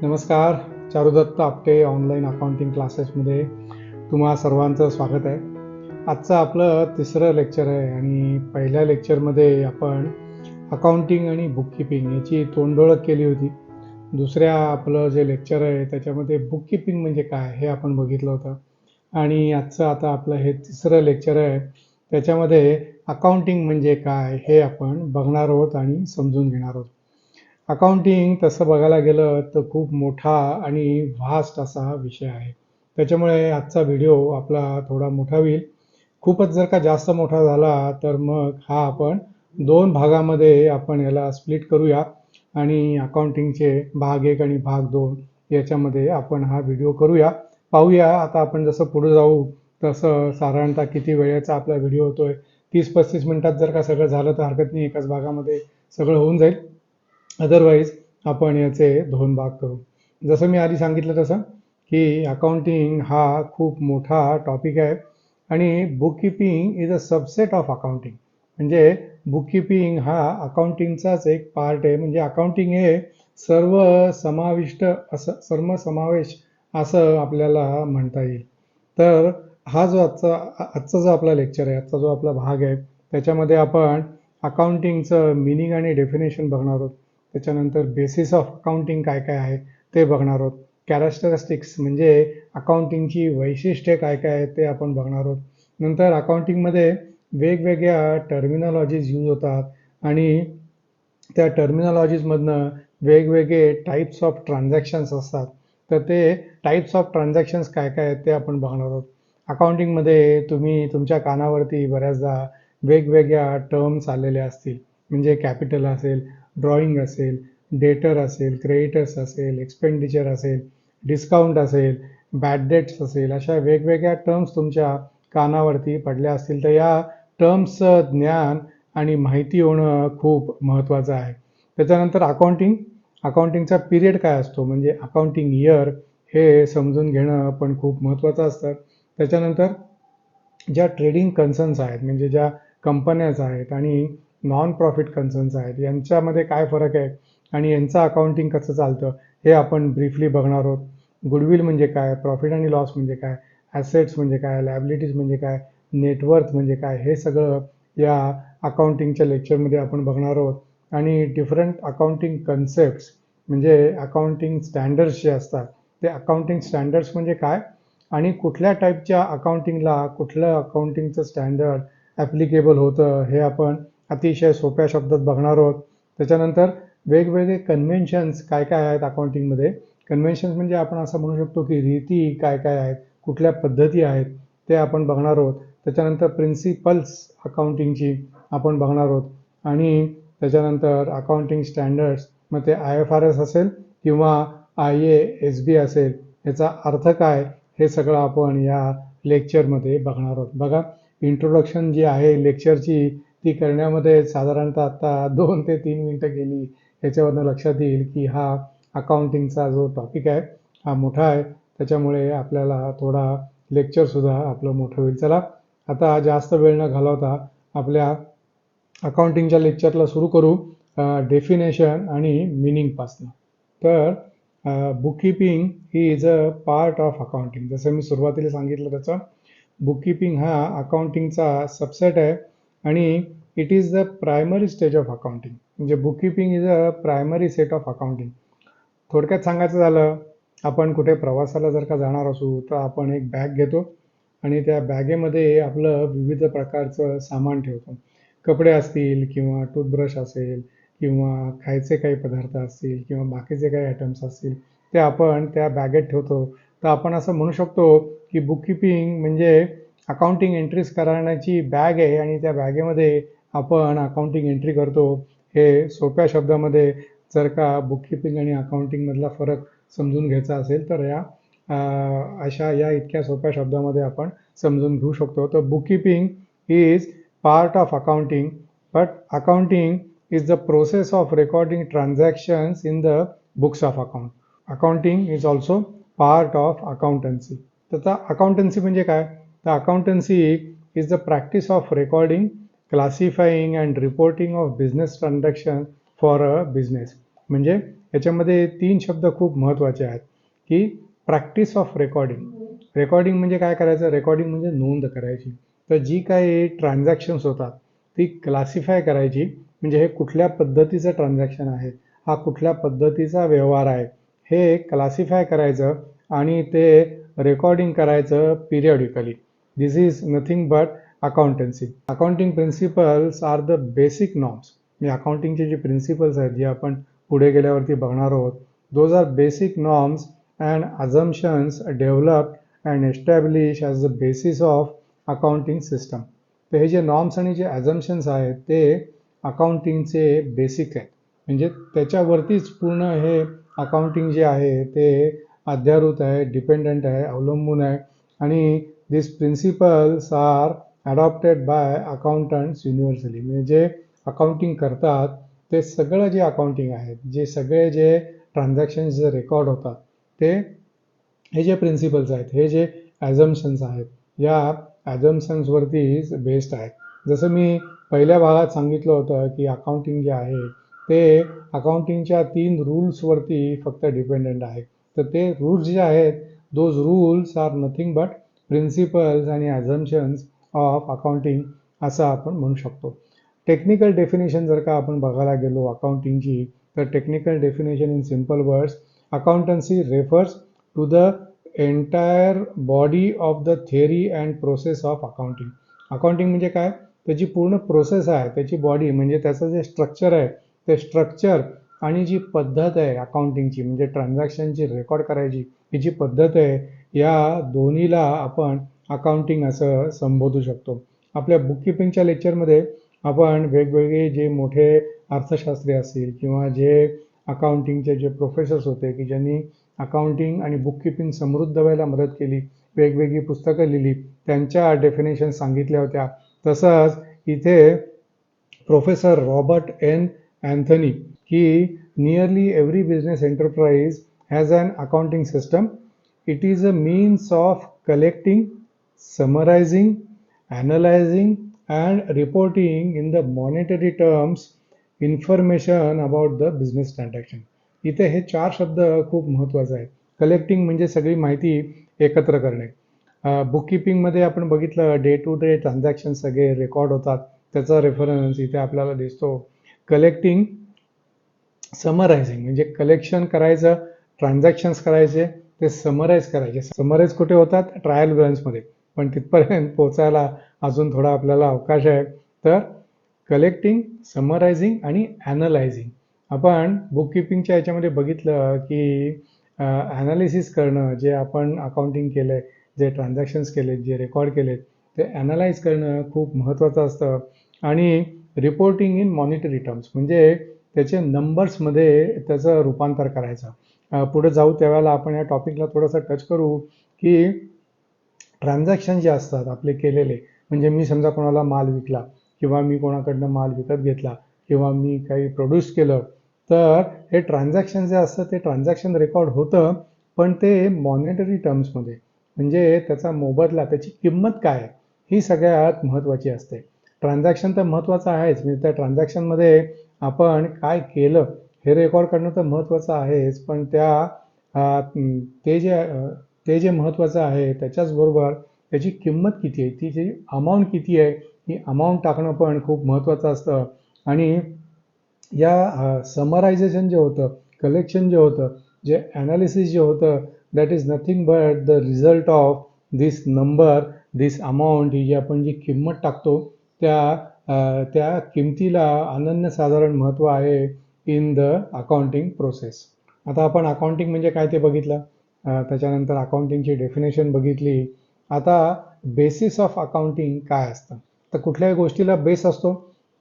नमस्कार. Charudatta Apte online accounting क्लासेसमध्ये तुम्हा सर्वांचं स्वागत आहे. आजचं आपलं तिसरं लेक्चर आहे आणि पहिल्या लेक्चरमध्ये आपण अकाउंटिंग आणि बुककीपिंग याची तोंडओळख केली होती. दुसऱ्या आपलं जे लेक्चर आहे त्याच्यामध्ये बुककीपिंग म्हणजे काय हे आपण बघितलं होतं आणि आजचं आता आपलं हे तिसरं लेक्चर आहे त्याच्यामध्ये अकाउंटिंग म्हणजे काय हे आपण बघणार आहोत आणि समजून घेणार आहोत. अकाउंटिंग तसं बघायला गेलं तर खूप मोठा आणि व्हास्ट असा विषय आहे. त्याच्यामुळे आजचा व्हिडिओ आपला थोडा मोठा होईल. खूपच जर का जास्त मोठा झाला तर मग हा आपण 2 भागामध्ये आपण याला स्प्लिट करूया आणि अकाउंटिंगचे भाग 1 आणि भाग 2 याच्यामध्ये आपण हा व्हिडिओ करूया. पाहूया आता आपण जसं पुढे जाऊ तसं साधारणतः किती वेळेचा आपला व्हिडिओ होतोय. 30-35 मिनिटात जर का सगळं झालं तर हरकत नाही, एकाच भागामध्ये सगळं होऊन जाईल. अदरवाईज आपण याचे 2 भाग करू. जसं मी आधी सांगितलं तसं की अकाउंटिंग हा खूप मोठा टॉपिक आहे आणि bookkeeping is a subset of accounting. म्हणजे बुककीपिंग हा अकाउंटिंगचाच एक पार्ट आहे. म्हणजे अकाउंटिंग हे सर्व समाविष्ट असं सर्वसमावेश असं आपल्याला म्हणता येईल. तर हा जो आजचा जो आपला लेक्चर आहे, आजचा जो आपला भाग आहे त्याच्यामध्ये आपण अकाउंटिंगचं मीनिंग आणि डेफिनेशन बघणार आहोत. त्याच्यानंतर बेसिस ऑफ अकाउंटिंग काय काय आहे ते बघणार आहोत. कॅरेक्टरिस्टिक्स म्हणजे अकाउंटिंगची वैशिष्ट्ये काय काय आहेत ते आपण बघणार आहोत. नंतर अकाउंटिंगमध्ये वेगवेगळ्या टर्मिनॉलॉजीज यूज होतात आणि त्या टर्मिनॉलॉजीजमधनं वेगवेगळे टाईप्स ऑफ ट्रान्झॅक्शन्स असतात. तर ते टाईप्स ऑफ ट्रान्झॅक्शन्स काय काय आहेत ते आपण बघणार आहोत. अकाउंटिंगमध्ये तुम्ही तुमच्या कानावरती बऱ्याचदा वेगवेगळ्या टर्म्स आलेल्या असतील. म्हणजे कॅपिटल असेल, ड्रॉइंग असेल, डेटर असेल, क्रेडिटर्स असेल, एक्सपेंडिचर असेल, डिस्काउंट असेल, बॅड डेट्स असेल, अशा वेगवेगळ्या टर्म्स तुमच्या कानावरती पडल्या असतील. तर या टर्म्सचं ज्ञान आणि माहिती होणं खूप महत्त्वाचं आहे. त्याच्यानंतर अकाउंटिंगचा पिरियड काय असतो म्हणजे अकाउंटिंग इयर हे समजून घेणं पण खूप महत्त्वाचं असतं. त्याच्यानंतर ज्या ट्रेडिंग कन्सर्न्स आहेत म्हणजे ज्या कंपन्याज आहेत आणि नॉन प्रॉफिट कन्सर्न्स आहेत यांच्यामध्ये काय फरक आहे आणि यांचं अकाउंटिंग कसं चालतं हे आपण ब्रीफली बघणार आहोत. गुडविल म्हणजे काय, प्रॉफिट आणि लॉस म्हणजे काय, ॲसेट्स म्हणजे काय, लायबिलिटीज म्हणजे काय, नेटवर्थ म्हणजे काय, हे सगळं या अकाउंटिंगच्या लेक्चरमध्ये आपण बघणार आहोत. आणि डिफरंट अकाउंटिंग कन्सेप्ट्स म्हणजे अकाउंटिंग स्टँडर्ड्स जे असतात ते अकाउंटिंग स्टँडर्ड्स म्हणजे काय आणि कुठल्या टाईपच्या अकाउंटिंगला कुठलं अकाउंटिंगचं स्टँडर्ड ॲप्लिकेबल होतं हे आपण अतिशय सोप्या शब्दात बघणार आहोत. त्याच्यानंतर वेगवेगळे कन्व्हेन्शन्स काय काय आहेत अकाउंटिंगमध्ये. कन्व्हेन्शन्स म्हणजे आपण असं म्हणू शकतो की रीती काय काय आहेत, कुठल्या पद्धती आहेत ते आपण बघणार आहोत. त्याच्यानंतर प्रिन्सिपल्स अकाउंटिंगची आपण बघणार आहोत आणि त्याच्यानंतर अकाउंटिंग स्टँडर्ड्स मग ते IFRS असेल किंवा IASB असेल याचा अर्थ काय हे सगळं आपण या लेक्चरमध्ये बघणार आहोत. बघा, इंट्रोडक्शन जी आहे लेक्चरची ती करण्यामध्ये साधारणतः आता 2 ते 3 मिनिटं गेली. याच्यावरनं लक्षात येईल की हा अकाउंटिंगचा जो टॉपिक आहे हा मोठा आहे. त्याच्यामुळे आपल्याला थोडा लेक्चरसुद्धा आपलं मोठं होईल. चला आता जास्त वेळ न घालवता आपल्या अकाउंटिंगच्या लेक्चरला सुरू करू डेफिनेशन आणि मिनिंगपासून. तर bookkeeping is a part of accounting. जसं मी सुरुवातीला सांगितलं त्याचं बुककीपिंग हा अकाउंटिंगचा सबसेट आहे आणि it is the primary stage of accounting. म्हणजे bookkeeping is a primary set of accounting. थोडक्यात सांगायचं झालं, आपण कुठे प्रवासाला जर का जाणार असू तर आपण एक बॅग घेतो आणि त्या बॅगेमध्ये आपलं विविध प्रकारचं सामान ठेवतो. कपडे असतील किंवा टूथब्रश असेल किंवा खायचे काही पदार्थ असतील किंवा बाकीचे काही आयटम्स असतील ते आपण त्या बॅगेत ठेवतो. तर आपण असं म्हणू शकतो की बुककीपिंग म्हणजे अकाउंटिंग एंट्रीज करण्याची बॅग आहे आणि त्या बॅगेमध्ये आपण अकाउंटिंग एंट्री करतो. हे सोप्या शब्दामध्ये जर का बुककीपिंग आणि अकाउंटिंगमधला फरक समजून घ्यायचा असेल तर अशा या इतक्या सोप्या शब्दामध्ये आपण समजून घेऊ शकतो. तर bookkeeping is part of accounting, but accounting is the process of recording transactions in the books of account. Accounting is also part of accountancy. तर accountancy म्हणजे काय? तर accountancy is the practice of recording, classifying and reporting of business transactions for a business. म्हणजे याच्यामध्ये 3 शब्द खूप महत्त्वाचे आहेत की प्रॅक्टिस ऑफ रेकॉर्डिंग. रेकॉर्डिंग म्हणजे काय करायचं? रेकॉर्डिंग म्हणजे नोंद करायची. तर जी काही ट्रान्झॅक्शन्स होतात ती क्लासिफाय करायची, म्हणजे हे कुठल्या पद्धतीचं ट्रान्झॅक्शन आहे, हा कुठल्या पद्धतीचा व्यवहार आहे, हे क्लासिफाय करायचं आणि ते रेकॉर्डिंग करायचं periodically. This is nothing but accountancy. Accounting principles are the basic norms. म्हणजे अकाउंटिंगचे जे प्रिन्सिपल्स आहेत जे आपण पुढे गेल्यावरती बघणार आहोत, those are basic norms and assumptions developed and establish as the basis of accounting system. तर हे जे नॉर्म्स आणि जे ॲझम्पशन्स आहेत ते अकाउंटिंगचे बेसिक आहेत. म्हणजे त्याच्यावरतीच पूर्ण हे अकाउंटिंग जे आहे ते आधारभूत आहे, डिपेंडंट आहे, अवलंबून आहे. आणि this principles are adopted by accountants universally. म्हणजे जे अकाउंटिंग करतात ते सगळं जे अकाउंटिंग आहे, जे सगळे जे ट्रान्झॅक्शन्स जे रेकॉर्ड होतात ते हे जे प्रिन्सिपल्स आहेत, हे जे ॲझम्पशन्स आहेत, या ॲझम्पशन्सवरतीच बेस्ड आहेत. जसं मी पहिल्या भागात सांगितलं होतं की अकाउंटिंग जे आहे ते अकाउंटिंगच्या 3 रूल्सवरती फक्त डिपेंडंट आहे. तर ते रूल्स जे आहेत, those rules are nothing but principles आणि ॲझम्पशन्स ऑफ अकाउंटिंग असं आपण म्हणू शकतो. टेक्निकल डेफिनेशन जर का आपण बघायला गेलो अकाउंटिंगची, तर technical definition in simple words, accountancy refers to the entire body of the theory and process of accounting. Accounting म्हणजे काय? त्याची पूर्ण प्रोसेस आहे, त्याची बॉडी म्हणजे त्याचं जे स्ट्रक्चर आहे, ते स्ट्रक्चर आणि जी पद्धत आहे अकाउंटिंगची, म्हणजे ट्रान्झॅक्शनची रेकॉर्ड करायची ही जी पद्धत आहे, या दोन्हीला आपण अकाउंटिंग असं संबोधू शकतो. आपल्या बुककीपिंगच्या लेक्चरमध्ये आपण वेगवेगळे जे मोठे अर्थशास्त्री असतील किंवा जे अकाउंटिंगचे जे प्रोफेसर्स होते की ज्यांनी अकाउंटिंग आणि बुककीपिंग समृद्ध व्हायला मदत केली, वेगवेगळी पुस्तकं लिहिली, त्यांच्या डेफिनेशन सांगितल्या होत्या. तसंच इथे प्रोफेसर रॉबर्ट एन अँथनी की nearly every business enterprise has an accounting system. It is a means of collecting, summarising, analyzing and reporting in the monetary terms information about the business transaction. इथे हे 4 शब्द खूप महत्त्वाचे आहेत. Collecting म्हणजे सगळी माहिती एकत्र करणे. बुककीपिंगमध्ये आपण बघितलं डे टू डे ट्रान्झॅक्शन सगळे रेकॉर्ड होतात, त्याचा रेफरन्स इथे आपल्याला दिसतो. कलेक्टिंग, समरायझिंग म्हणजे कलेक्शन करायचं, ट्रान्झॅक्शन्स करायचे, ते समराईज करायचे. समराईज कुठे होतात? ट्रायल बॅलन्समध्ये. पण तिथपर्यंत पोचायला अजून थोडा आपल्याला अवकाश आहे. तर कलेक्टिंग, समरायझिंग आणि ॲनालायझिंग. आपण बुककीपिंगच्या याच्यामध्ये बघितलं की ॲनालिसिस करणं, जे आपण अकाउंटिंग केलं आहे, जे ट्रान्झॅक्शन्स केलेत, जे रेकॉर्ड केलेत, ते ॲनालाइज करणं खूप महत्त्वाचं असतं. आणि रिपोर्टिंग इन मॉनिटरी टर्म्स म्हणजे त्याचे नंबर्समध्ये त्याचं रूपांतर करायचं. पुढे जाऊ त्यावेळेला आपण या टॉपिकला थोडंसं टच करू की ट्रान्झॅक्शन जे असतात आपले केलेले, म्हणजे मी समजा कोणाला माल विकला किंवा मी कोणाकडनं माल विकत घेतला किंवा मी काही प्रोड्यूस केलं, तर हे ट्रान्झॅक्शन जे असतं ते ट्रान्झॅक्शन रेकॉर्ड होतं, पण ते मॉनिटरी टर्म्समध्ये, म्हणजे त्याचा मोबदला, त्याची किंमत काय आहे, ही सगळ्यात महत्त्वाची असते. ट्रान्झॅक्शन तर महत्त्वाचं आहेच, म्हणजे त्या ट्रान्झॅक्शनमध्ये आपण काय केलं हे रेकॉर्ड करणं तर महत्त्वाचं आहेच, पण ते जे महत्त्वाचं आहे त्याच्याचबरोबर त्याची किंमत किती आहे, ती जी अमाऊंट किती आहे, ही अमाऊंट टाकणं पण खूप महत्त्वाचं असतं. आणि या समरायझेशन जे होतं, कलेक्शन जे होतं, जे ॲनालिसिस जे होतं, that is nothing but the result of this number, this amount. ही जी आपण जी किंमत टाकतो त्या किमतीला अनन्यसाधारण महत्त्व आहे इन द अकाउंटिंग प्रोसेस. आता आपण अकाउंटिंग म्हणजे काय ते बघितलं, त्याच्यानंतर अकाउंटिंगची डेफिनेशन बघितली. आता बेसिस ऑफ अकाउंटिंग काय असतं? तर कुठल्याही गोष्टीला बेस असतो,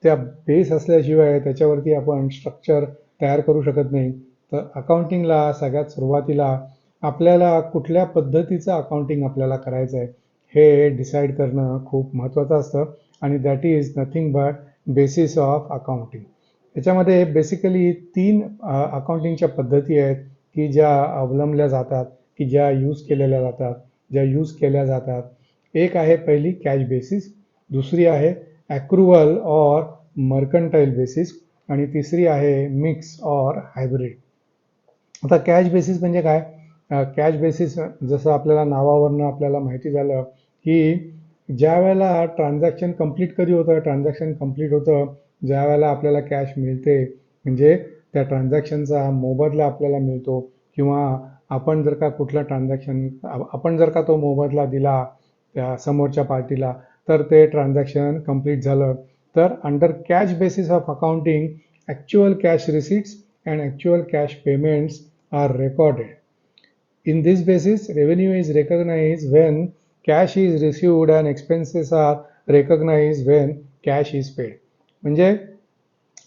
त्या बेस असल्याशिवाय त्याच्यावरती आपण स्ट्रक्चर तयार करू शकत नाही. तर अकाउंटिंगला सगळ्यात सुरुवातीला आपल्याला कुठल्या पद्धतीचं अकाउंटिंग आपल्याला करायचं आहे हे डिसाईड करणं खूप महत्त्वाचं असतं, आणि that is nothing but basis of accounting. याच्यामध्ये बेसिकली 3 अकाउंटिंगच्या पद्धती आहेत की ज्या अवलंबल्या जातात, की ज्या यूज केल्या जातात. एक आहे पहिली कॅश बेसिस, दुसरी आहे ॲक्रुवल ऑर मर्कंटाईल बेसिस, आणि तिसरी आहे मिक्स ऑर हायब्रिड. आता कॅश बेसिस म्हणजे काय? कॅश बेसिस जसं आपल्याला नावावरनं आपल्याला माहिती झालं की ज्या वेळेला ट्रान्झॅक्शन कंप्लीट कधी होतं, ट्रान्झॅक्शन कंप्लीट होतं ज्या वेळेला आपल्याला कॅश मिळते, म्हणजे त्या ट्रान्झॅक्शनचा मोबदला आपल्याला मिळतो किंवा आपण जर का कुठलं ट्रान्झॅक्शन आपण जर का तो मोबदला दिला त्या समोरच्या पार्टीला तर ते ट्रान्झॅक्शन कंप्लीट झालं. तर under cash basis of accounting actual cash receipts and actual cash payments are recorded. In this basis, revenue is recognized when cash is received and expenses are recognized when cash is paid. म्हणजे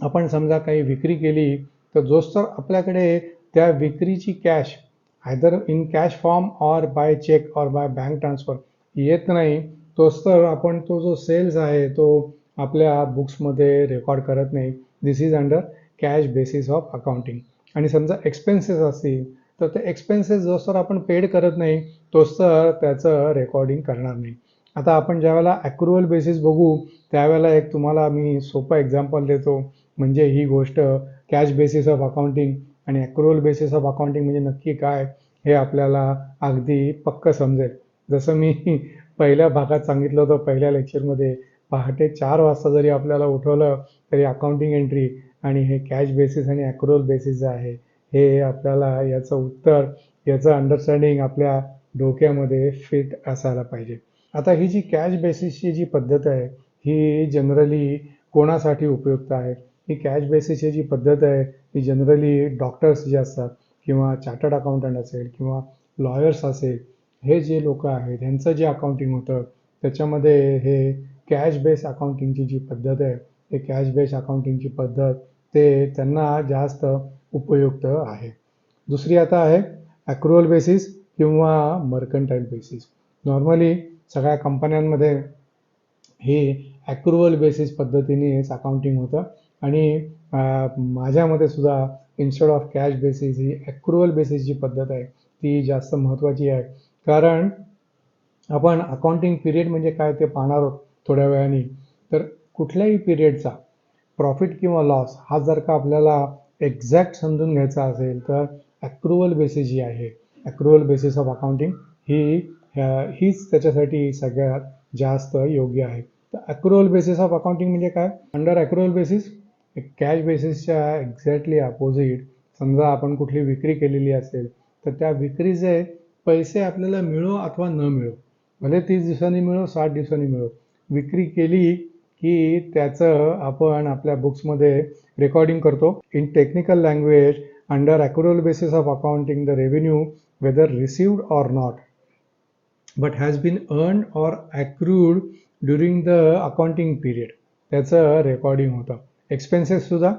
आपण समजा काही विक्री केली तर जोस्तर आपल्याकडे त्या विक्रीची cash either in cash form or by cheque or by bank transfer येत नाही तोस्तर आपण तो जो सेल्स आहे तो आपल्या बुक्समध्ये रेकॉर्ड करत नाही. This is under cash basis of accounting. आणि समजा एक्सपेन्सेस असतील तर ते एक्सपेन्सेस जोस्तर आपण पेड करत नाही तोस्तर त्याचं रेकॉर्डिंग करणार नाही. आता आपण ज्यावेळेला ॲक्रुअल बेसिस बघू त्यावेळेला एक तुम्हाला मी सोपं एक्झाम्पल देतो. म्हणजे ही गोष्ट कॅश बेसिस ऑफ अकाउंटिंग आणि ॲक्रुअल बेसिस ऑफ अकाउंटिंग म्हणजे नक्की काय हे आपल्याला अगदी पक्कं समजेल. जसं मी पहिल्या भागात सांगितलं होतं पहिल्या लेक्चरमध्ये, पहाटे 4 वाजता जरी आपल्याला उठवलं तरी अकाउंटिंग एंट्री आणि हे कॅश बेसिस आणि ॲक्रुअल बेसिस जे आहे हे आपल्याला याचं उत्तर याचं अंडरस्टँडिंग आपल्या डोक्यामध्ये फिट असायला पाहिजे. आता ही जी कॅश बेसिसची जी पद्धत आहे ही जनरली कोणासाठी उपयुक्त आहे? ही कॅश बेसिसची जी पद्धत आहे ही जनरली डॉक्टर्स जे असतात किंवा चार्टर्ड अकाउंटंट असेल किंवा लॉयर्स असेल, हे जे लोक आहेत ह्यांचं जे अकाउंटिंग होतं त्याच्यामध्ये हे कॅश बेस अकाउंटिंगची जी पद्धत आहे हे कॅश बेस अकाउंटिंगची पद्धत ते त्यांना जास्त उपयुक्त आहे. दुसरी आता आहे ॲक्रुअल बेसिस किंवा मर्कंटाईल बेसिस. नॉर्मली सगळ्या कंपन्यांमध्ये हे ॲक्रुअल बेसिस पद्धतीनेच अकाउंटिंग होतं आणि माझ्यामध्ये सुद्धा इन्स्टेड ऑफ कॅश बेसिस ही ॲक्रुअल बेसिस जी पद्धत आहे ती जास्त महत्त्वाची आहे. कारण आपण अकाउंटिंग पिरियड म्हणजे काय ते पाहणार आहोत थोड्या वेळाने. तर कुठल्याही पिरियडचा प्रॉफिट किंवा लॉस हा जर का आपल्याला एक्झॅक्ट समजून घ्यायचा असेल तर ॲक्रुअल बेसिस जी आहे ॲक्रुअल बेसिस ऑफ अकाउंटिंग हीच त्याच्यासाठी सगळ्यात जास्त योग्य आहे. तर ॲक्रुअल बेसिस ऑफ अकाउंटिंग म्हणजे काय? अंडर ॲक्रुअल बेसिस कॅश बेसिसच्या एक्झॅक्टली अपोजिट समजा आपण कुठली विक्री केलेली असेल तर त्या विक्रीचे पैसे आपल्याला मिळो अथवा न मिळो, भले 30 दिवसांनी मिळो 60 दिवसांनी मिळो, विक्री केली की त्याचं आपण आपल्या बुक्समध्ये रेकॉर्डिंग करतो. In technical language under accrual basis of accounting the revenue whether received or not but has been earned or accrued during the accounting period त्याचं रेकॉर्डिंग होतं. एक्सपेन्सेससुद्धा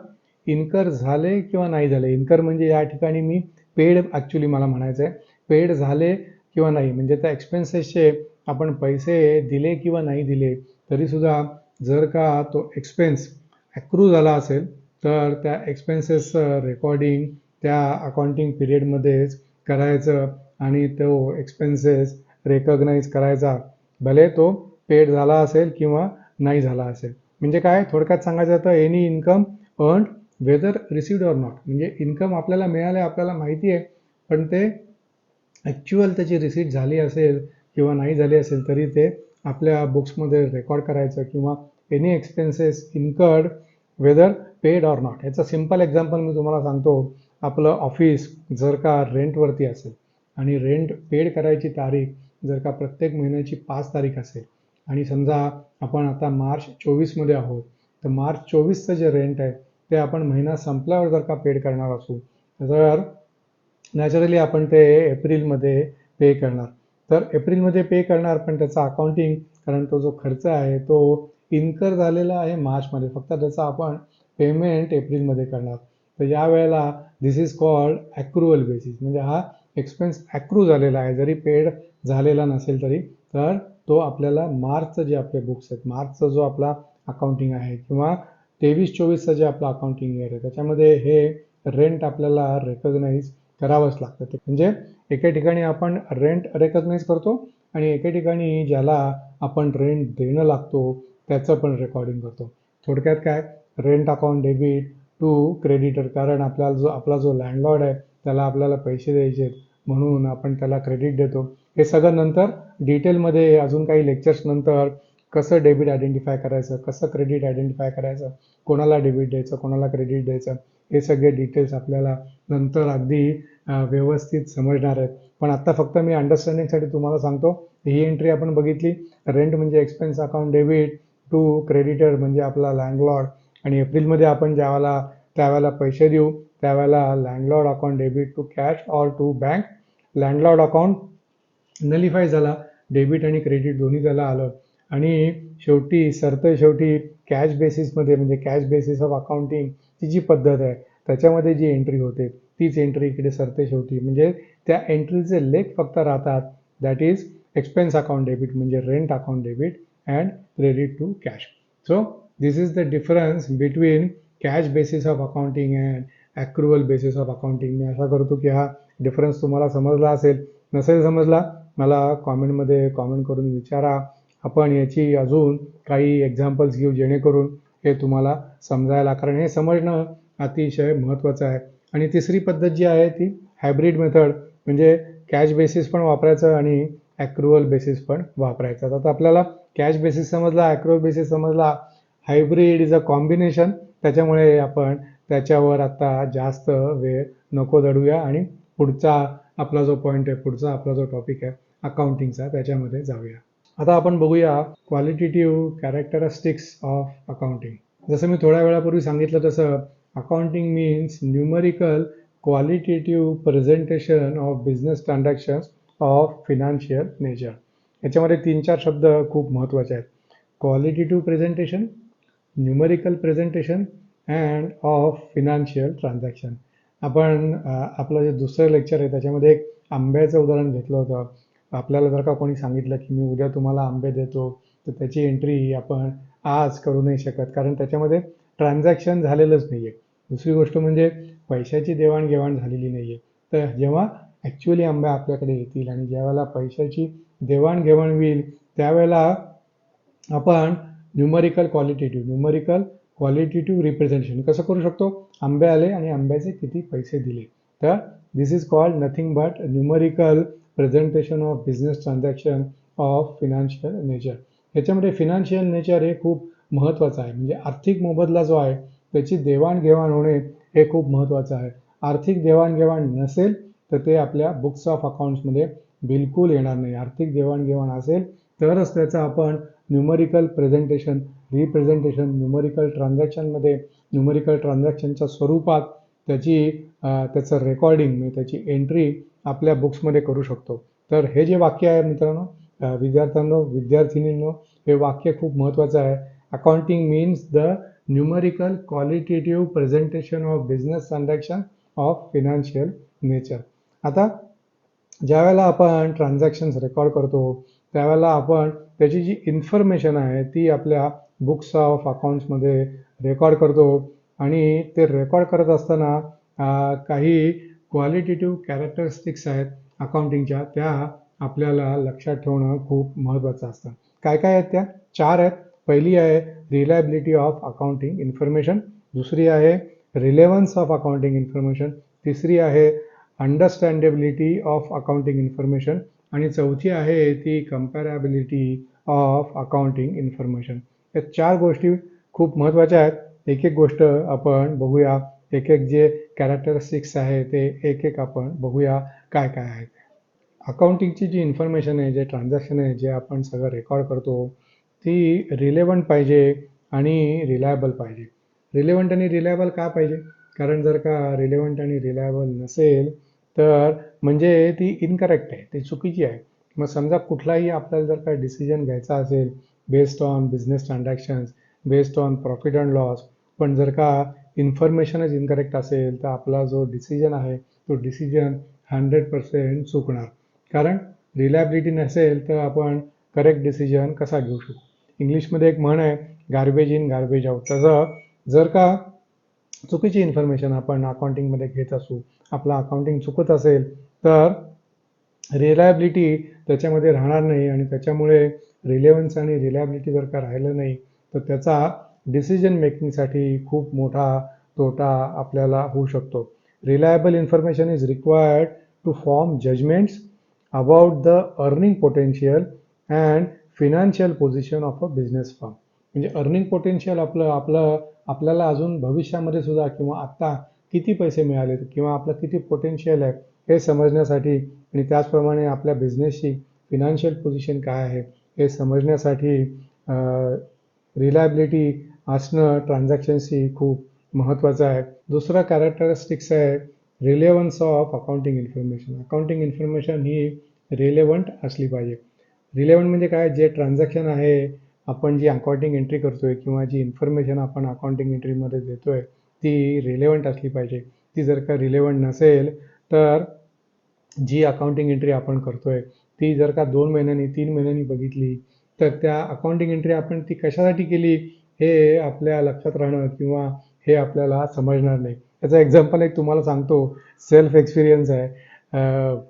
इन्कर झाले किंवा नाही झाले, इन्कर म्हणजे या ठिकाणी मी पेड ॲक्च्युली मला म्हणायचं आहे, पेड झाले किंवा नाही म्हणजे त्या एक्सपेन्सेसचे आपण पैसे दिले किंवा नाही दिले तरीसुद्धा जर का तो एक्सपेन्स ॲक्रू झाला असेल तर त्या एक्सपेन्सेस रेकॉर्डिंग त्या अकाउंटिंग पिरियडमध्येच करायचं आणि तो एक्सपेन्सेस रेकग्नाइज करायचा, भले तो पेड झाला असेल किंवा नाही झाला असेल. म्हणजे काय थोडक्यात सांगायचं तर any income earned whether received or not, म्हणजे इन्कम आपल्याला मिळाले आपल्याला माहिती आहे पण ते ॲक्च्युअल त्याची रिसीट झाली असेल किंवा नाही झाली असेल तरी ते आपल्या बुक्समध्ये रेकॉर्ड करायचं. किंवा any expenses incurred whether paid or not. याचं सिम्पल एक्झाम्पल मी तुम्हाला सांगतो. आपलं ऑफिस जर का रेंटवरती असेल आणि रेंट पेड करायची तारीख जर का प्रत्येक महिन्याची 5 तारीख असेल आणि समजा आपण आता मार्च 24मध्ये आहोत तर मार्च 24चं जे रेंट आहे ते आपण महिना संपल्यावर जर का पेड करणार असू तर नॅचरली आपण ते एप्रिलमध्ये पे करणार. तर एप्रिलमध्ये पे करणार पण त्याचा अकाउंटिंग कारण तो जो खर्च आहे तो इन्कर झालेला आहे मार्चमध्ये, फक्त त्याचा आपण पेमेंट एप्रिलमध्ये करणार. तर या वेळेला दिस इज कॉल्ड ॲक्रुअल बेसिस, म्हणजे हा एक्सपेन्स ॲक्रू झालेला आहे जरी पेड झालेला नसेल तरी. तर तो आपल्याला मार्चचं जे आपले बुक्स आहेत मार्चचा जो आपला अकाउंटिंग आहे किंवा 23-24चं जे आपलं अकाउंटिंग इयर आहे त्याच्यामध्ये हे रेंट आपल्याला रेकग्नाइज करावंच लागतं. ते म्हणजे एके ठिकाणी आपण रेंट रेकग्नाइज करतो आणि एके ठिकाणी ज्याला आपण रेंट देणं लागतो त्याचं पण रेकॉर्डिंग करतो. थोडक्यात काय rent account debit to creditor, कारण आपला जो लँडलॉर्ड आहे त्याला आपल्याला पैसे द्यायचे म्हणून आपण त्याला क्रेडिट देतो. हे सगळं नंतर डिटेलमध्ये अजून काही लेक्चर्स नंतर कसं डेबिट आयडेंटिफाय करायचं, कसं क्रेडिट आयडेंटिफाय करायचं, कोणाला डेबिट द्यायचं, कोणाला क्रेडिट द्यायचं, हे सगळे डिटेल्स आपल्याला नंतर अगदी व्यवस्थित समजणार आहेत. पण आता फक्त मी अंडरस्टँडिंगसाठी तुम्हाला सांगतो. ही एंट्री आपण बघितली. रेंट म्हणजे expense account debit to creditor म्हणजे आपला लँडलॉर्ड, आणि एप्रिलमध्ये आपण त्यावेळेला पैसे देऊ त्यावेळेला landlord account debit to cash or to bank. Landlord account nullify झाला, डेबिट आणि क्रेडिट दोन्ही त्याला आलं. आणि शेवटी कॅश बेसिसमध्ये म्हणजे कॅश बेसिस ऑफ अकाउंटिंग ची जी पद्धत आहे त्याच्यामध्ये जी एंट्री होते तीच एंट्री इकडे शेवटी म्हणजे त्या एंट्रीचे लेख फक्त राहतात. That is expense account debit म्हणजे rent account debit and credit to cash. So this is the difference between cash basis of accounting and accrual basis of accounting. मी आशा करतो की हा डिफरन्स तुम्हाला समजला असेल. नसेल समजला मला कॉमेंटमध्ये कॉमेंट करून विचारा. आपण याची अजून काही एक्झाम्पल्स घेऊ जेणेकरून हे तुम्हाला समजायला, कारण हे समजणं अतिशय महत्त्वाचं आहे. आणि तिसरी पद्धत जी आहे ती हायब्रिड मेथड म्हणजे कॅश बेसिस पण वापरायचं आणि ॲक्रुअल बेसिस पण वापरायचं. आता आपल्याला कॅश बेसिस समजला, ॲक्रुअल बेसिस समजला, हायब्रिड इज अ कॉम्बिनेशन. त्याच्यामुळे आपण त्याच्यावर आता जास्त वेळ नको दडूया आणि पुढचा आपला जो पॉईंट आहे, पुढचा आपला जो टॉपिक आहे अकाउंटिंगचा, त्याच्यामध्ये जाऊया. आता आपण बघूया क्वालिटेटिव्ह कॅरेक्टरिस्टिक्स ऑफ अकाउंटिंग. जसं मी थोड्या वेळापूर्वी सांगितलं तसं accounting means numerical qualitative presentation of business transactions of financial nature. याच्यामध्ये 3-4 शब्द खूप महत्त्वाचे आहेत. Qualitative presentation, numerical presentation and of financial transaction. आपण आपलं जे दुसरं लेक्चर आहे त्याच्यामध्ये एक आंब्याचं उदाहरण घेतलं होतं. आपल्याला जर का कोणी सांगितलं की मी उद्या तुम्हाला आंबे देतो तर त्याची एंट्री आपण आज करू नाही शकत, कारण त्याच्यामध्ये ट्रान्झॅक्शन झालेलंच नाही आहे. दुसरी गोष्ट म्हणजे पैशाची देवाणघेवाण झालेली नाही आहे. तर जेव्हा ॲक्च्युअली आंबे आपल्याकडे येतील आणि ज्यावेळेला पैशाची देवाणघेवाण होईल त्यावेळेला आपण न्यूमरिकल क्वालिटेटिव्ह रिप्रेझेंटेशन कसं करू शकतो. आंबे आले आणि आंब्याचे किती पैसे दिले. तर this is called nothing but numerical presentation of business transaction of financial nature. याच्यामध्ये फिनान्शियल नेचर हे खूप महत्त्वाचं आहे. म्हणजे आर्थिक मोबदला जो आहे त्याची देवाणघेवाण होणे हे खूप महत्त्वाचं आहे. आर्थिक देवाणघेवाण नसेल तर ते आपल्या बुक्स ऑफ अकाउंट्समध्ये बिलकुल येणार नाही. आर्थिक देवाणघेवाण असेल तरच त्याचं आपण न्यूमरिकल प्रेझेंटेशन, रिप्रेझेंटेशन न्यूमरिकल ट्रान्झॅक्शनच्या स्वरूपात त्याचं रेकॉर्डिंग म्हणजे त्याची एंट्री आपल्या बुक्समध्ये करू शकतो. तर हे जे वाक्य आहे मित्रांनो, विद्यार्थिनींनो, हे वाक्य खूप महत्त्वाचं आहे. Accounting means the numerical qualitative presentation of business transaction of financial nature. आता ज्यावेळेला आपण ट्रान्झॅक्शन्स रेकॉर्ड करतो त्यावेळेला आपण त्याची जी इन्फॉर्मेशन आहे ती आपल्या बुक्स ऑफ अकाउंट्समध्ये रेकॉर्ड करतो. आणि ते रेकॉर्ड करत असताना काही क्वालिटेटिव्ह कॅरेक्टरिस्टिक्स आहेत अकाउंटिंगच्या, त्या आपल्याला लक्षात ठेवणं खूप महत्त्वाचं असतं. काय काय आहेत त्या? 4 आहेत. पहिली आहे रिलायबिलिटी ऑफ अकाउंटिंग इन्फॉर्मेशन, दुसरी आहे रिलेव्हन्स ऑफ अकाउंटिंग इन्फॉर्मेशन, तिसरी आहे अंडरस्टँडेबिलिटी ऑफ अकाउंटिंग इन्फॉर्मेशन, आणि चौथी आहे ती कम्पॅरेबिलिटी ऑफ अकाउंटिंग इन्फॉर्मेशन. या 4 गोष्टी खूप महत्त्वाच्या आहेत. एक एक गोष्ट आपण बघूया. एक एक जे कॅरेक्टरिस्टिक्स आहे ते एक एक आपण बघूया काय काय आहे. अकाउंटिंगची जी इन्फॉर्मेशन आहे, जे ट्रान्झॅक्शन आहे, जे आपण सगळं रेकॉर्ड करतो ती रिलेव्हंट पाहिजे आणि रिलायबल पाहिजे. रिलेव्हंट आणि रिलायबल का पाहिजे? कारण जर का रिलेव्हंट आणि रिलायबल नसेल तर म्हणजे ती इनकरेक्ट आहे, ती चुकीची आहे. मग समजा कुठलाही आपल्याला जर का डिसिजन घ्यायचा असेल based on business transactions, based on profit and loss, पण जर का इन्फॉर्मेशनच इनकरेक्ट असेल तर आपला जो डिसिजन आहे तो डिसिजन 100% चुकणार. कारण रिलायबिलिटी नसेल तर आपण करेक्ट डिसिजन कसा घेऊ शकतो. इंग्लिशमध्ये एक म्हण आहे गार्बेज इन गार्बेज आउट. तसं जर का चुकीची इन्फॉर्मेशन आपण अकाउंटिंगमध्ये घेत असू, आपलं अकाउंटिंग चुकत असेल तर रिलायबिलिटी त्याच्यामध्ये राहणार नाही, आणि त्याच्यामुळे रिलेव्हन्स आणि रिलायबिलिटी जर का राहिलं नाही तर त्याचा डिसिजन मेकिंगसाठी खूप मोठा तोटा आपल्याला होऊ शकतो. Reliable information is required to form judgements about the earning potential and financial position of a business firm. म्हणजे अर्निंग पोटेन्शियल आपल्याला अजून भविष्यामध्ये सुद्धा किंवा आत्ता किती पैसे मिळाले किंवा आपलं किती पोटेन्शियल आहे हे समजण्यासाठी आणि त्याचप्रमाणे आपल्या बिझनेसची फिनान्शियल पोझिशन काय आहे हे समजण्यासाठी रिलायबिलिटी असणं ट्रान्झॅक्शन्सची खूप महत्त्वाचं आहे. दुसरा कॅरेक्टरिस्टिक्स आहे relevance of accounting information. Accounting information he relevant असली पाहिजे. रिलेव्हंट म्हणजे काय, जे ट्रान्झॅक्शन आहे आपण जी अकाउंटिंग एंट्री करतोय किंवा जी इन्फॉर्मेशन आपण अकाउंटिंग एंट्रीमध्ये देतोय ती रिलेव्हंट असली पाहिजे. ती जर का रिलेव्हंट नसेल तर जी अकाउंटिंग एंट्री आपण करतोय ती जर का 2 महिन्यांनी 3 महिन्यांनी बघितली तर त्या अकाउंटिंग एंट्री आपण ती कशासाठी केली हे आपल्या लक्षात राहणं किंवा हे आपल्याला समजणार नाही. याचा एक्झाम्पल एक तुम्हाला सांगतो, सेल्फ एक्सपिरियन्स आहे.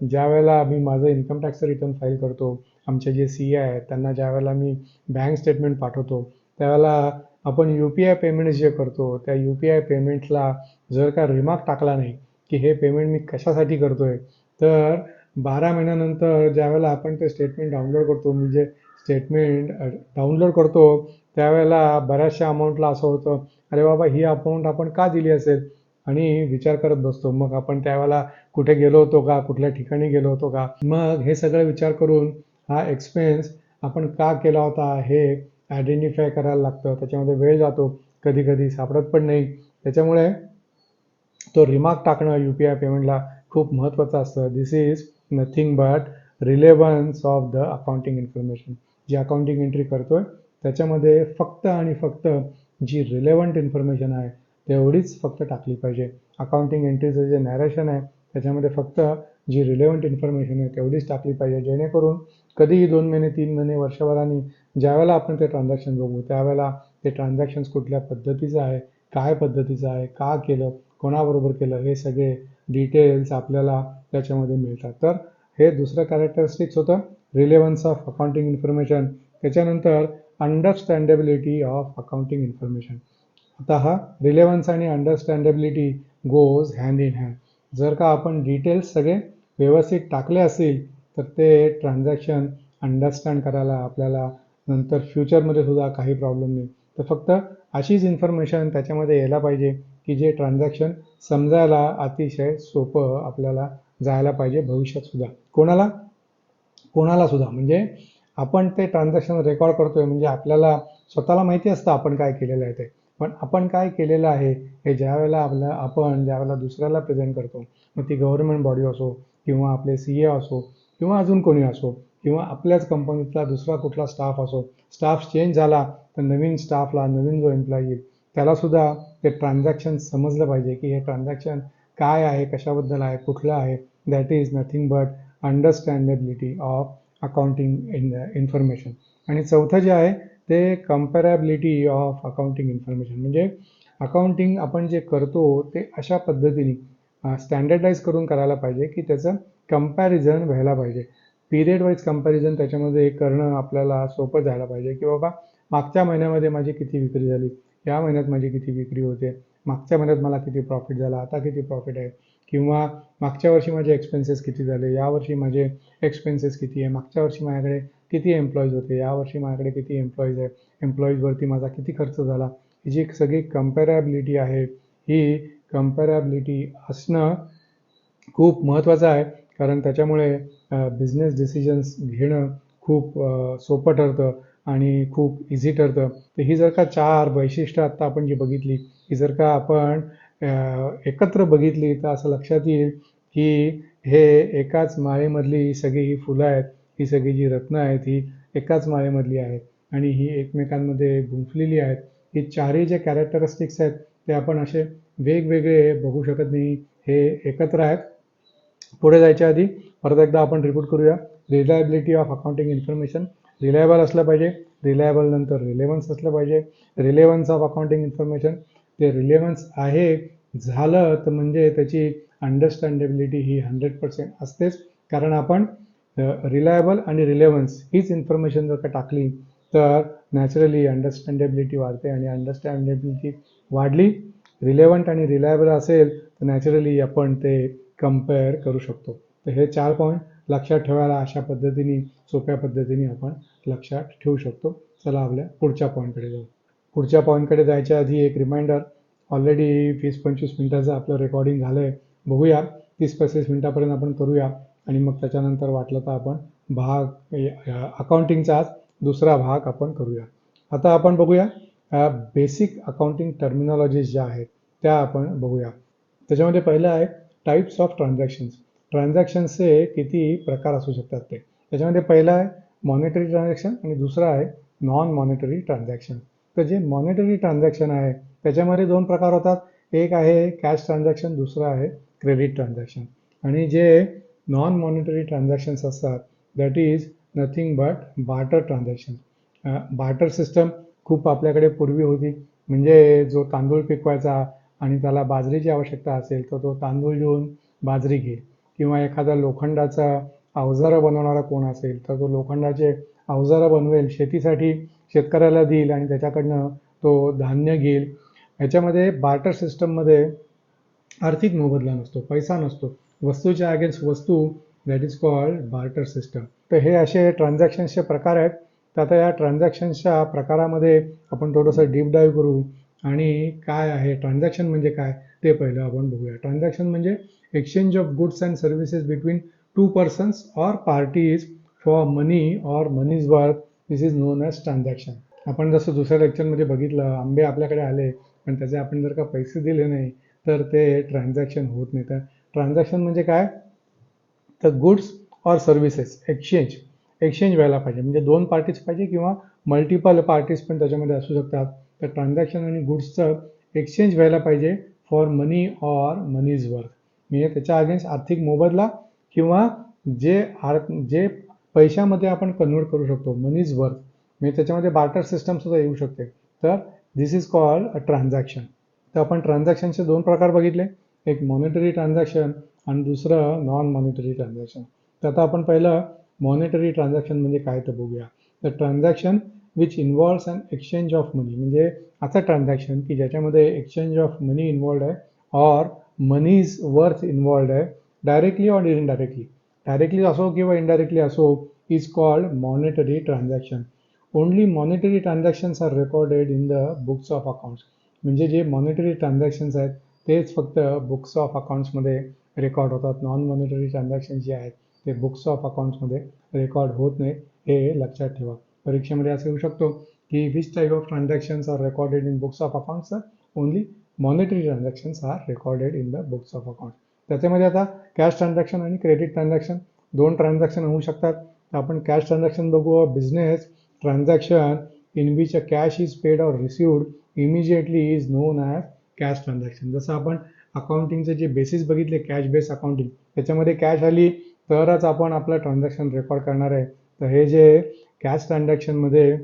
ज्या वेळेला मी माझं इन्कम टॅक्सचं रिटर्न फाईल करतो, आमचे जे सी ए आहेत त्यांना ज्या वेळेला मी बँक स्टेटमेंट पाठवतो त्यावेळेला आपण यू पी आय पेमेंट जे करतो त्या यू पी आय पेमेंटला जर का रिमार्क टाकला नाही की हे पेमेंट मी कशासाठी करतोय तर 12 महिन्यानंतर ज्यावेळेला आपण ते स्टेटमेंट डाउनलोड करतो, म्हणजे स्टेटमेंट डाउनलोड करतो त्यावेळेला बऱ्याचशा अमाऊंटला असं होतं अरे बाबा ही अमाऊंट आपण का दिली असेल आणि विचार करत बसतो. मग आपण त्यावेळेला कुठे गेलो होतो का, कुठल्या ठिकाणी गेलो होतो का, मग हे सगळं विचार करून हा एक्सपेन्स आपण का केला होता हे आयडेंटिफाय करायला लागतं. त्याच्यामध्ये वेळ जातो, कधी कधी सापडत पण नाही. त्याच्यामुळे तो रिमार्क टाकणं यू पी आय पेमेंटला खूप महत्त्वाचं असतं. This is nothing but relevance of the accounting information. जी अकाउंटिंग एंट्री करतोय त्याच्यामध्ये फक्त आणि फक्त जी रिलेव्हंट इन्फॉर्मेशन आहे तेवढीच फक्त टाकली पाहिजे. अकाउंटिंग एंट्रीचं जे नॅरेशन आहे त्याच्यामध्ये फक्त जी रिलेव्हंट इन्फॉर्मेशन आहे तेवढीच टाकली पाहिजे, जेणेकरून कधीही 2 महिने 3 महिने वर्षभराने ज्यावेळेला आपण ते ट्रान्झॅक्शन बघू त्यावेळेला ते ट्रान्झॅक्शन्स कुठल्या पद्धतीचं आहे, काय पद्धतीचं आहे, का केलं, कोणाबरोबर केलं, हे सगळे डिटेल्स आपल्याला त्याच्यामध्ये मिळतात. तर हे दुसरं कॅरेक्टरिस्टिक्स होतं रिलेव्हन्स ऑफ अकाउंटिंग इन्फॉर्मेशन. त्याच्यानंतर अंडरस्टँडेबिलिटी ऑफ अकाउंटिंग इन्फॉर्मेशन. आता हा रिलेव्हन्स आणि अंडरस्टँडेबिलिटी गोज हँड इन हँड. जर का आपण डिटेल्स सगळे व्यवस्थित टाकले असतील तर ते ट्रान्झॅक्शन अंडरस्टँड करायला आपल्याला नंतर फ्युचरमध्ये सुद्धा काही प्रॉब्लेम नाही. तर फक्त अशीच इन्फॉर्मेशन त्याच्यामध्ये यायला पाहिजे की जे ट्रान्झॅक्शन समजायला अतिशय सोपं आपल्याला जायला पाहिजे भविष्यात सुद्धा. कोणाला सुद्धा, म्हणजे आपण ते ट्रान्झॅक्शन रेकॉर्ड करतोय म्हणजे आपल्याला स्वतःला माहिती असतं आपण काय केलेलं आहे ते, पण आपण काय केलेलं आहे हे आपण ज्यावेळेला दुसऱ्याला प्रेझेंट करतो, मग ती गव्हर्नमेंट बॉडी असो किंवा आपले सी ए असो किंवा अजून कोणी असो किंवा आपल्याच कंपनीतला दुसरा कुठला स्टाफ असो, स्टाफ चेंज झाला तर नवीन स्टाफला, नवीन जो एम्प्लॉई येईल त्यालासुद्धा ते ट्रान्झॅक्शन समजलं पाहिजे की हे ट्रान्झॅक्शन काय आहे, कशाबद्दल आहे, कुठलं आहे. That is nothing but understandability of accounting information. आणि चौथं जे आहे ते कम्पॅरेबिलिटी ऑफ अकाउंटिंग इन्फॉर्मेशन. म्हणजे अकाउंटिंग आपण जे करतो ते अशा पद्धतीने स्टँडर्डाईज करून करायला पाहिजे की त्याचं कम्पॅरिझन व्हायला पाहिजे. पिरियड वाईज कम्पॅरिझन त्याच्यामध्ये करणं आपल्याला सोपं जायला पाहिजे की बाबा मागच्या महिन्यामध्ये माझी किती विक्री झाली, या महिन्यात माझी किती विक्री होते, मागच्या महिन्यात मला किती प्रॉफिट झाला, आता किती प्रॉफिट आहे, किंवा मागच्या वर्षी माझे एक्सपेन्सेस किती झाले, यावर्षी माझे एक्सपेन्सेस किती आहे, मागच्या वर्षी माझ्याकडे किती एम्प्लॉईज होते, यावर्षी माझ्याकडे किती एम्प्लॉईज आहे, एम्प्लॉईजवरती माझा किती खर्च झाला. ही जी सगळी कम्पॅरेबिलिटी आहे ही कम्पॅरेबिलिटी असणं खूप महत्त्वाचं आहे, कारण त्याच्यामुळे बिझनेस डिसिजन्स घेणं खूप सोपं ठरतं आणि खूप इझी ठरतं. तर ही जर का 4 वैशिष्ट्य आत्ता आपण जी बघितली ही जर का आपण एकत्र बघितली तर असं लक्षात येईल की हे एकाच माळेमधली ही सगळी ही फुलं आहेत, ही सगळी जी रत्नं आहेत ही एकाच माळेमधली आहेत आणि ही एकमेकांमध्ये गुंफलेली आहेत. ही चारही जे कॅरेक्टरिस्टिक्स आहेत ते आपण असे वेगवेगळे बघू शकत नाही, हे एकत्र आहेत. पुढे जायच्या आधी परत एकदा आपण रिपीट करूया. Reliability of accounting information. Reliable असलं पाहिजे, रिलायबल नंतर रिलेव्हन्स असलं पाहिजे. रिलेव्हन्स ऑफ अकाउंटिंग इन्फॉर्मेशन, ते रिलेव्हन्स आहे झालं तर म्हणजे त्याची अंडरस्टँडेबिलिटी ही 100% असतेच, कारण आपण रिलायबल आणि रिलेव्हन्स हीच इन्फॉर्मेशन जर का टाकली तर नॅचरली अंडरस्टँडेबिलिटी वाढते आणि अंडरस्टँडेबिलिटी वाढली, रिलेव्हंट आणि रिलायबल असेल तर नॅचरली आपण ते कम्पेअर करू शकतो. तर हे 4 पॉईंट लक्षात ठेवायला अशा पद्धतीने सोप्या पद्धतीने आपण लक्षात ठेवू शकतो. चला आपल्या पुढच्या पॉईंटकडे जाऊ. पुढच्या पॉईंटकडे जायच्या आधी एक रिमाइंडर, ऑलरेडी 20-25 मिनिटाचं आपलं रेकॉर्डिंग झालं आहे. बघूया 30-35 मिनिटापर्यंत आपण करूया आणि मग त्याच्यानंतर वाटलं तर आपण अकाउंटिंगचाच दुसरा भाग आपण करूया. आता आपण बघूया बेसिक अकाउंटिंग टर्मिनॉलॉजीज ज्या आहेत त्या आपण बघूया. त्याच्यामध्ये पहिलं आहे टाईप्स ऑफ ट्रान्झॅक्शन्स. ट्रान्झॅक्शन्सचे किती प्रकार असू शकतात ते. त्याच्यामध्ये पहिला आहे मॉनिटरी ट्रान्झॅक्शन आणि दुसरा आहे नॉन मॉनिटरी ट्रान्झॅक्शन. तर जे मॉनिटरी ट्रान्झॅक्शन आहे त्याच्यामध्ये 2 प्रकार होतात. एक आहे कॅश ट्रान्झॅक्शन, दुसरं आहे क्रेडिट ट्रान्झॅक्शन. आणि जे नॉन मॉनिटरी ट्रान्झॅक्शन्स असतात that is nothing but barter transaction. Barter system खूप आपल्याकडे पूर्वी होती. म्हणजे जो तांदूळ पिकवायचा आणि त्याला बाजरीची आवश्यकता असेल तर तो तांदूळ घेऊन बाजरी घेईल, किंवा एखादा लोखंडाचा अवजारं बनवणारा कोण असेल तर तो लोखंडाचे अवजारं बनवेल, शेतीसाठी शेतकऱ्याला देईल आणि त्याच्याकडनं तो धान्य घेईल. ह्याच्यामध्ये बार्टर सिस्टममध्ये आर्थिक मोबदला नसतो, पैसा नसतो, वस्तूच्या अगेन्स्ट वस्तू, that is called barter system. तर हे असे ट्रान्झॅक्शन्सचे प्रकार आहेत. तर आता या ट्रान्झॅक्शन्सच्या प्रकारामध्ये आपण थोडंसं डीप डाईव्ह करू आणि काय आहे ट्रान्झॅक्शन म्हणजे काय ते पहिलं आपण बघूया. ट्रान्झॅक्शन म्हणजे exchange of goods and services between 2 persons or parties for money or money's worth. This is known as transaction. आपण जसं दुसऱ्या लेक्चरमध्ये बघितलं, आंबे आपल्याकडे आले पण त्याचे आपण जर का पैसे दिले नाही तर ते ट्रान्झॅक्शन होत नाही. तर ट्रान्झॅक्शन म्हणजे काय, तर गुड्स ऑर सर्व्हिसेस एक्सचेंज व्हायला पाहिजे. म्हणजे 2 पार्टीज पाहिजे किंवा मल्टिपल पार्टीज पण त्याच्यामध्ये असू शकतात. तर ट्रान्झॅक्शन आणि गुड्सचं एक्सचेंज व्हायला पाहिजे for money or money's worth. म्हणजे त्याच्या अगेन्स्ट आर्थिक मोबदला किंवा जे पैशामध्ये आपण कन्वर्ट करू शकतो, मनीज वर्थ. म्हणजे त्याच्यामध्ये बार्टर सिस्टम सुद्धा येऊ शकते. तर this is called a transaction. तर आपण ट्रान्झॅक्शनचे 2 प्रकार बघितले, एक मॉनिटरी ट्रान्झॅक्शन आणि दुसरं नॉन मॉनिटरी ट्रान्झॅक्शन. तर आता आपण पहिलं मॉनिटरी ट्रान्झॅक्शन म्हणजे काय ते बघूया. तर transaction which involves an exchange of money, म्हणजे असं ट्रान्झॅक्शन की ज्याच्यामध्ये एक्सचेंज ऑफ मनी इन्व्हॉल्ड आहे ऑर मनीज वर्थ इन्व्हॉल्ड आहे, डायरेक्टली ऑर इनडायरेक्टली. डायरेक्टली असो किंवा इनडायरेक्टली असो, is called monetary transaction. Only monetary transactions are recorded in the books of अकाउंट्स. म्हणजे जे मॉनिटरी ट्रान्झॅक्शन्स आहेत तेच फक्त बुक्स ऑफ अकाउंट्समध्ये रेकॉर्ड होतात. नॉन मॉनिटरी ट्रान्झॅक्शन्स जे आहेत ते बुक्स ऑफ अकाउंट्समध्ये रेकॉर्ड होत नाही, हे लक्षात ठेवा. परीक्षेमध्ये असं येऊ शकतो की which type of transactions are recorded in books of accounts. Only monetary transactions are recorded in the books of accounts. त्याच्यामध्ये आता कॅश ट्रान्झॅक्शन आणि क्रेडिट ट्रान्झॅक्शन 2 ट्रान्झॅक्शन होऊ शकतात. तर आपण कॅश ट्रान्झॅक्शन बघू. Business transaction in which a cash is paid or received immediately is known as cash transaction. जसं आपण अकाउंटिंगचे जे बेसिस बघितले कॅश बेस अकाउंटिंग, त्याच्यामध्ये कॅश आली तरच आपण आपलं ट्रान्झॅक्शन रेकॉर्ड करणार आहे. तर हे जे कॅश ट्रान्झॅक्शनमध्ये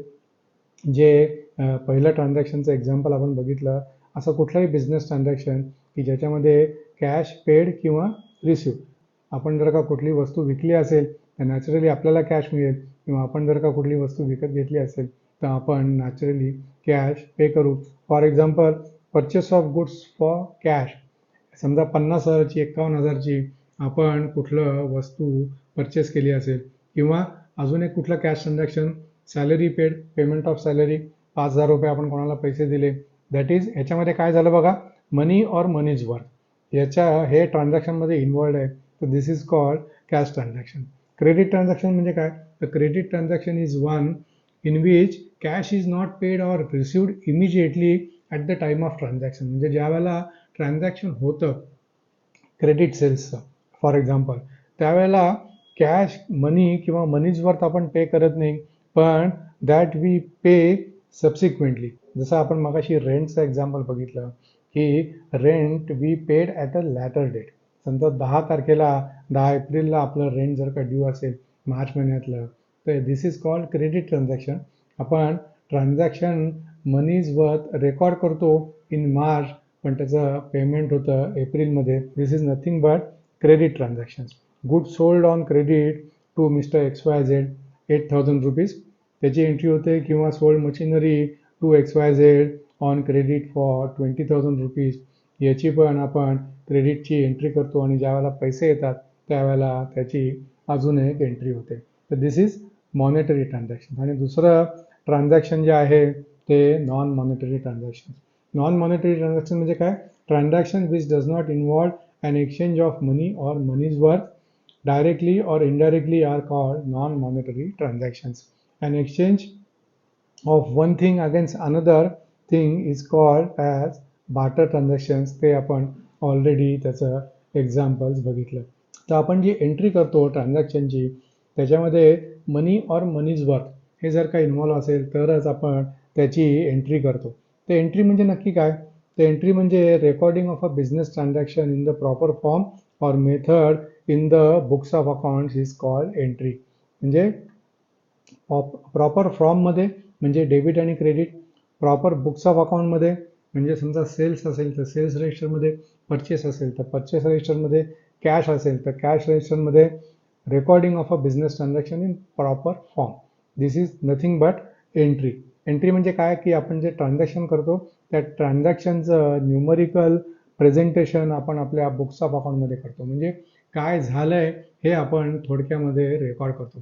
जे पहिलं ट्रान्झॅक्शनचं एक्झाम्पल आपण बघितलं, असं कुठलंही बिझनेस ट्रान्झॅक्शन की ज्याच्यामध्ये कॅश पेड किंवा रिसिव्ह. आपण जर का कुठली वस्तू विकली असेल तर नॅचरली आपल्याला कॅश मिळेल, किंवा आपण जर का कुठली वस्तू विकत घेतली असेल तर आपण नॅचरली कॅश पे करू. For example purchase of goods for cash. समजा 50,000ची 51,000ची आपण कुठलं वस्तू परचेस केली असेल, किंवा अजून एक कुठलं cash transaction salary paid, payment of salary, 5,000 रुपये आपण कोणाला पैसे दिले, दॅट इज ह्याच्यामध्ये काय झालं बघा, मनी ऑर मनीज वर्थ. हे ट्रान्झॅक्शनमध्ये इन्व्हॉल्ड आहे. तर this is called cash transaction. Credit transaction म्हणजे काय, तर credit transaction is one in which cash is not paid or received immediately at the time of transaction. म्हणजे ज्या वेळेला ट्रान्झॅक्शन होतं क्रेडिट सेल्सचं फॉर एक्झाम्पल, त्यावेळेला कॅश मनी किंवा मनीजवर आपण पे करत नाही, पण दॅट वी पे सबसिक्वेंटली. जसं आपण मगाशी रेंटचं एक्झाम्पल बघितलं की rent we paid at a later date. समजा 10 एप्रिलला आपलं रेंट जर का ड्यू असेल मार्च महिन्यातलं, तर this is called credit transaction. आपण ट्रान्झॅक्शन मनीज वर्थ रेकॉर्ड करतो इन मार्च, पण त्याचं पेमेंट होतं एप्रिलमध्ये. This is nothing but credit transactions. Good sold on credit to mister XYZ 8,000 rupees, त्याची एंट्री होते. किंवा sold machinery to XYZ on credit for 20,000 rupees. याची पण आपण क्रेडिटची एंट्री करतो आणि ज्यावेळेला पैसे येतात त्यावेळेला त्याची अजून एक एंट्री होते. तर दिस इज मॉनिटरी ट्रान्झॅक्शन. आणि दुसरं ट्रान्झॅक्शन जे आहे ते non monetary transaction. Non monetary transaction म्हणजे काय? Transaction which does not involve an exchange of money or money's worth directly or indirectly are called non-monetary transactions. An exchange of one thing against another thing is called as barter transactions. ते आपण already त्याचं examples बघितलं. तर आपण जी entry करतो ट्रान्झॅक्शनची त्याच्यामध्ये मनी और मनीज worth हे जर का इन्व्हॉल्व असेल तरच आपण त्याची एंट्री करतो. ते एंट्री म्हणजे नक्की काय? The entry म्हणजे recording of a business transaction in the proper form or method in the books of accounts is called entry. म्हणजे प्रॉपर फॉर्ममध्ये म्हणजे डेबिट आणि क्रेडिट, प्रॉपर बुक्स ऑफ अकाउंटमध्ये म्हणजे समजा सेल्स असेल तर सेल्स रजिस्टरमध्ये, परचेस असेल तर परचेस रजिस्टरमध्ये, कॅश असेल तर कॅश रजिस्टरमध्ये, recording of a business transaction in proper form. This is nothing but entry. Entry म्हणजे काय की आपण जे ट्रान्झॅक्शन करतो त्या ट्रान्झॅक्शनचं न्यूमरिकल प्रेझेंटेशन आपण आपल्या बुक्स ऑफ अकाउंटमध्ये करतो. म्हणजे काय झालंय हे आपण थोडक्यामध्ये रेकॉर्ड करतो.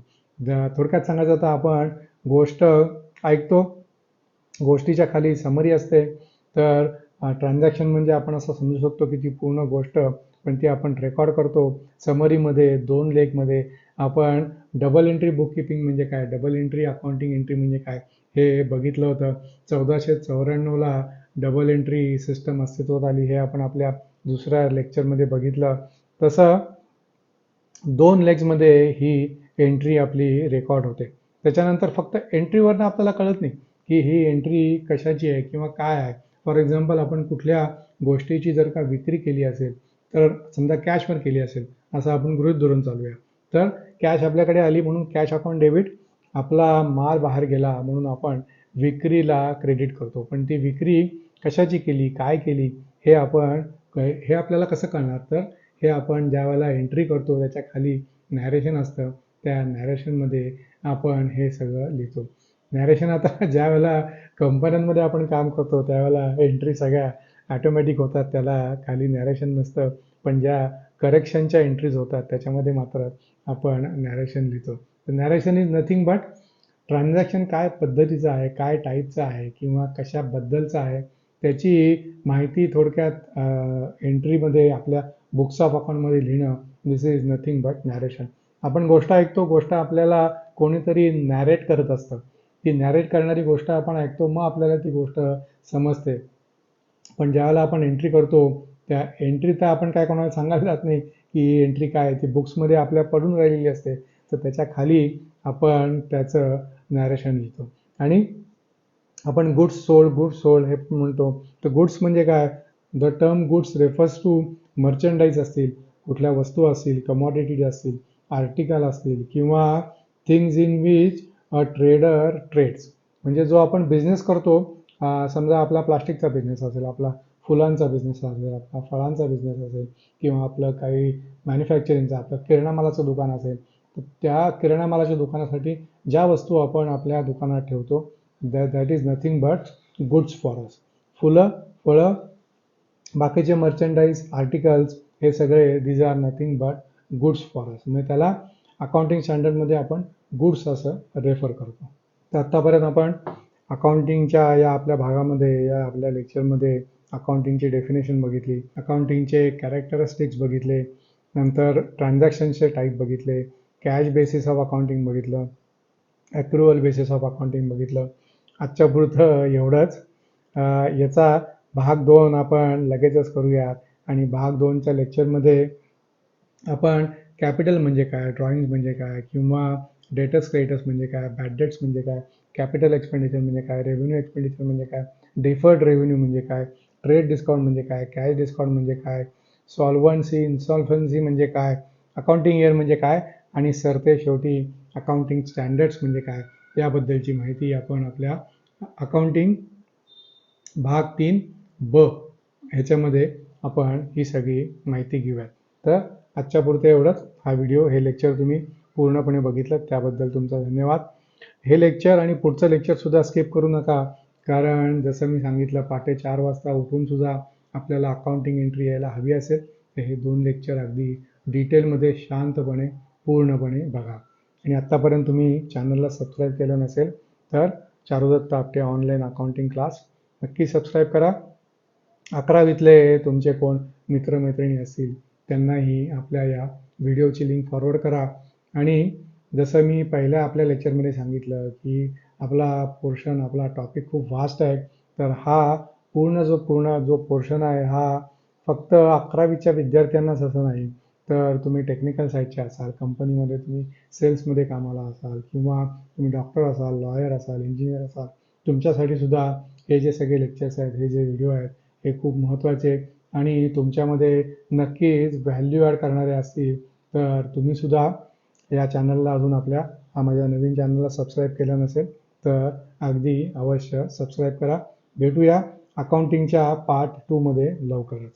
थोडक्यात सांगायचं तर आपण गोष्ट ऐकतो, गोष्टीच्या खाली समरी असते. तर ट्रान्झॅक्शन म्हणजे आपण असं समजू शकतो की ती पूर्ण गोष्ट पण ती आपण रेकॉर्ड करतो समरीमध्ये 2 लेखमध्ये. आपण डबल एंट्री बुक किपिंग म्हणजे काय, डबल एंट्री अकाउंटिंग एंट्री म्हणजे काय हे बघितलं होतं. 1494ला डबल एंट्री सिस्टम अस्तित्वात आली हे आपण आपल्या दुसऱ्या लेक्चरमध्ये बघितलं. तसं 2 लेग्समध्ये ही एंट्री आपली रेकॉर्ड होते. त्याच्यानंतर फक्त एंट्रीवरनं आपल्याला कळत नाही की ही एंट्री कशाची आहे किंवा काय आहे. फॉर एक्झाम्पल आपण कुठल्या गोष्टीची जर का विक्री केली असेल तर समजा कॅशवर केली असेल असं आपण गृहीत धरून चालूया. तर कॅश आपल्याकडे आली म्हणून कॅश अकाउंट डेबिट, आपला माल बाहेर गेला म्हणून आपण विक्रीला क्रेडिट करतो. पण ती विक्री कशाची केली, काय केली हे आपल्याला कसं कळणार? तर हे आपण ज्या वेळेला एंट्री करतो त्याच्या खाली नॅरेशन असतं, त्या नॅरेशनमध्ये आपण हे सगळं लिहितो. नॅरेशन आता ज्या वेळेला कंपन्यांमध्ये आपण काम करतो त्यावेळेला एंट्री सगळ्या ॲटोमॅटिक होतात, त्याला खाली नॅरेशन नसतं. पण ज्या करेक्शनच्या एंट्रीज होतात त्याच्यामध्ये मात्र आपण नॅरेशन लिहितो. तर narration is nothing but transaction काय पद्धतीचं आहे, काय टाईपचं आहे किंवा कशाबद्दलचं आहे त्याची माहिती थोडक्यात एंट्रीमध्ये आपल्या बुक्स ऑफ अकाउंटमध्ये लिहिणं. दिस इज नथिंग बट नॅरेशन. आपण गोष्ट ऐकतो, गोष्ट आपल्याला कोणीतरी नॅरेट करत असतं, ती नॅरेट करणारी गोष्ट आपण ऐकतो, मग आपल्याला ती गोष्ट समजते. पण ज्यावेळेला आपण एंट्री करतो त्या एंट्री तर आपण काय कोणाला सांगायला जात नाही की एंट्री काय, ती बुक्समध्ये आपल्या पडून राहिलेली असते. तर त्याच्या खाली आपण त्याचं नॅरेशन लिहितो. आणि आपण गुड्स सोल्ड हे म्हणतो. तर गुड्स म्हणजे काय? The term goods refers to merchandise असतील, कुठल्या वस्तू असतील, कमॉडिटीज असतील, आर्टिकल असतील किंवा things in which a trader trades. म्हणजे जो आपण बिझनेस करतो, समजा आपला प्लास्टिकचा बिझनेस असेल, आपला फुलांचा बिझनेस असेल, आपला फळांचा बिझनेस असेल किंवा आपलं काही मॅन्युफॅक्चरिंगचं आपलं किराणा मालाचं दुकान असेल, तर त्या किराणा मालाच्या दुकानासाठी ज्या वस्तू आपण आपल्या दुकानात ठेवतो that is nothing but goods for us. फुलं, फळं, बाकीचे मर्चंडाईज, आर्टिकल्स हे सगळे these are nothing but goods for us. म्हणजे त्याला अकाउंटिंग स्टँडर्डमध्ये आपण गुड्स असं रेफर करतो. तर आत्तापर्यंत आपण अकाउंटिंगच्या या आपल्या भागामध्ये, या आपल्या लेक्चरमध्ये अकाउंटिंगची डेफिनेशन बघितली, अकाउंटिंगचे कॅरेक्टरिस्टिक्स बघितले, नंतर ट्रान्झॅक्शनचे टाईप बघितले, कॅश बेसिस ऑफ अकाउंटिंग बघितलं, ॲक्रुअल बेसिस ऑफ अकाउंटिंग बघितलं. आजच्या पुरतं एवढंच. याचा भाग 2 आपण लगेचच करूयात. आणि भाग 2च्या लेक्चरमध्ये आपण कॅपिटल म्हणजे काय, ड्रॉइंग म्हणजे काय किंवा डेटर्स क्रेडिटर्स म्हणजे काय, बॅड डेट्स म्हणजे काय, कॅपिटल एक्सपेंडिचर म्हणजे काय, रेव्हेन्यू एक्सपेंडिचर म्हणजे काय, डिफर्ड रेव्हेन्यू म्हणजे काय, ट्रेड डिस्काउंट म्हणजे काय, कॅश डिस्काउंट म्हणजे काय, सॉल्व्हन्सी इन्सॉल्व्हन्सी म्हणजे काय, अकाउंटिंग इयर म्हणजे काय आणि सरते शेवटी अकाउंटिंग स्टँडर्ड्स म्हणजे काय याबद्दलची माहिती आपण आपल्या अकाउंटिंग भाग 3 ह्याच्यामध्ये आपण ही सगळी माहिती घेऊयात. तर आजच्या पुरते एवढंच. हा व्हिडिओ, हे लेक्चर तुम्ही पूर्णपणे बघितलं त्याबद्दल तुमचा धन्यवाद. हे लेक्चर आणि पुढचं लेक्चरसुद्धा स्किप करू नका, कारण जसं मी सांगितलं 4:00 वाजता उठून सुद्धा आपल्याला अकाउंटिंग एंट्री यायला हवी असेल तर हे 2 लेक्चर अगदी डिटेलमध्ये शांतपणे पूर्णपणे बघा. आणि आत्तापर्यंत तुम्ही चॅनलला सबस्क्राईब केलं नसेल तर Charudatta Apte online accounting class नक्की सबस्क्राईब करा. 11वीतले तुमचे कोण मित्रमैत्रिणी असतील त्यांनाही आपल्या या व्हिडिओची लिंक फॉरवर्ड करा. आणि जसं मी पहिल्या आपल्या लेक्चरमध्ये सांगितलं की आपला टॉपिक खूप वास्ट आहे, तर हा पूर्ण जो पोर्शन आहे हा फक्त 11वीच्या विद्यार्थ्यांनाच असं नाही, तर तुम्ही टेक्निकल साईडचे असाल, कंपनीमध्ये तुम्ही सेल्समध्ये कामाला असाल किंवा तुम्ही डॉक्टर असाल, लॉयर असाल, इंजिनियर असाल, तुमच्यासाठी सुद्धा हे जे सगळे लेक्चर्स आहेत, हे जे व्हिडिओ आहेत हे खूप महत्त्वाचे आणि तुमच्यामध्ये नक्कीच व्हॅल्यू ॲड करणारे असतील. तर तुम्ही सुद्धा या चॅनलला अजून माझ्या नवीन चॅनलला सबस्क्राईब केलं नसेल तर अगदी अवश्य सबस्क्राईब करा. भेटूया अकाउंटिंगच्या पार्ट 2 मध्ये लवकरच.